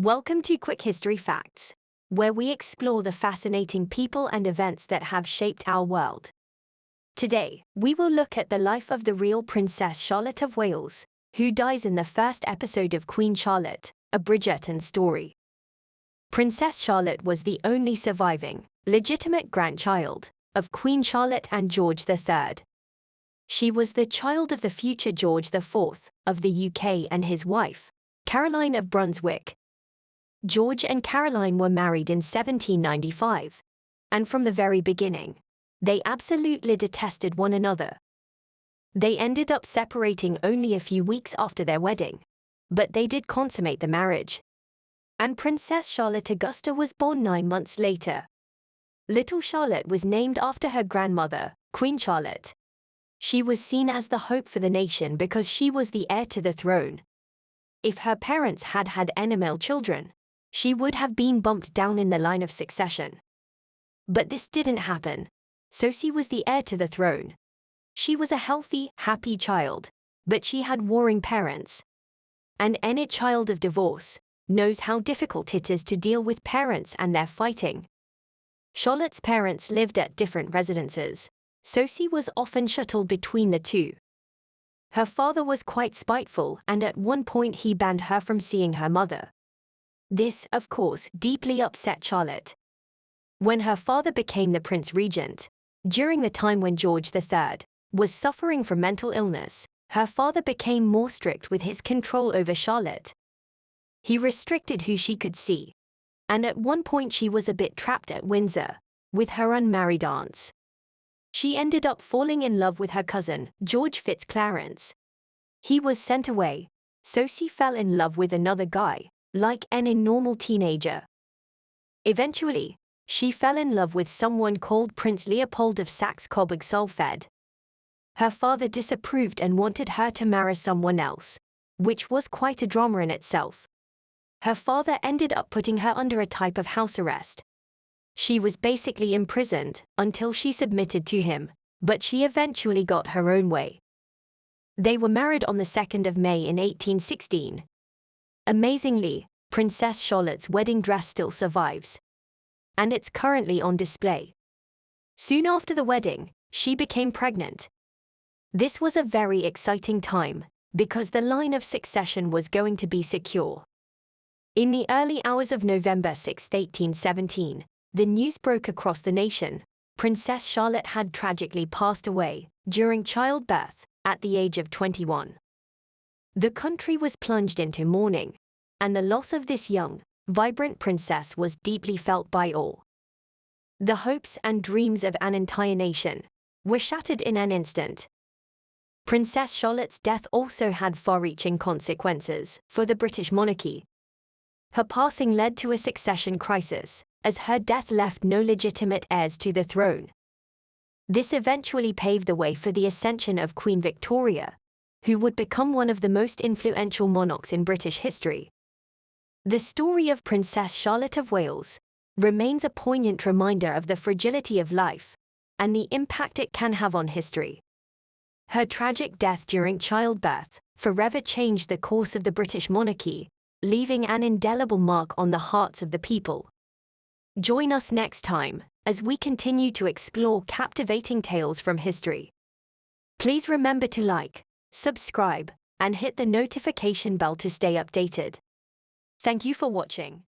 Welcome to Quick History Facts, where we explore the fascinating people and events that have shaped our world. Today, we will look at the life of the real Princess Charlotte of Wales, who dies in the first episode of Queen Charlotte, a Bridgerton story. Princess Charlotte was the only surviving, legitimate grandchild of Queen Charlotte and George III. She was the child of the future George IV of the UK and his wife, Caroline of Brunswick. George and Caroline were married in 1795, and from the very beginning, they absolutely detested one another. They ended up separating only a few weeks after their wedding, but they did consummate the marriage. And Princess Charlotte Augusta was born 9 months later. Little Charlotte was named after her grandmother, Queen Charlotte. She was seen as the hope for the nation because she was the heir to the throne. If her parents had had any male children, she would have been bumped down in the line of succession. But this didn't happen, so she was the heir to the throne. She was a healthy, happy child, but she had warring parents. And any child of divorce knows how difficult it is to deal with parents and their fighting. Charlotte's parents lived at different residences, so she was often shuttled between the two. Her father was quite spiteful, and at one point he banned her from seeing her mother. This, of course, deeply upset Charlotte. When her father became the Prince Regent, during the time when George III was suffering from mental illness, her father became more strict with his control over Charlotte. He restricted who she could see, and at one point she was a bit trapped at Windsor with her unmarried aunts. She ended up falling in love with her cousin, George Fitzclarence. He was sent away, so she fell in love with another guy, like any normal teenager. Eventually, she fell in love with someone called Prince Leopold of Saxe-Coburg-Saalfeld. Her father disapproved and wanted her to marry someone else, which was quite a drama in itself. Her father ended up putting her under a type of house arrest. She was basically imprisoned until she submitted to him, but she eventually got her own way. They were married on the 2nd of May in 1816. Amazingly, Princess Charlotte's wedding dress still survives, and it's currently on display. Soon after the wedding, she became pregnant. This was a very exciting time, because the line of succession was going to be secure. In the early hours of November 6, 1817, the news broke across the nation. Princess Charlotte had tragically passed away during childbirth at the age of 21. The country was plunged into mourning, and the loss of this young, vibrant princess was deeply felt by all. The hopes and dreams of an entire nation were shattered in an instant. Princess Charlotte's death also had far-reaching consequences for the British monarchy. Her passing led to a succession crisis, as her death left no legitimate heirs to the throne. This eventually paved the way for the ascension of Queen Victoria, who would become one of the most influential monarchs in British history. The story of Princess Charlotte of Wales remains a poignant reminder of the fragility of life and the impact it can have on history. Her tragic death during childbirth forever changed the course of the British monarchy, leaving an indelible mark on the hearts of the people. Join us next time as we continue to explore captivating tales from history. Please remember to like, subscribe, and hit the notification bell to stay updated. Thank you for watching.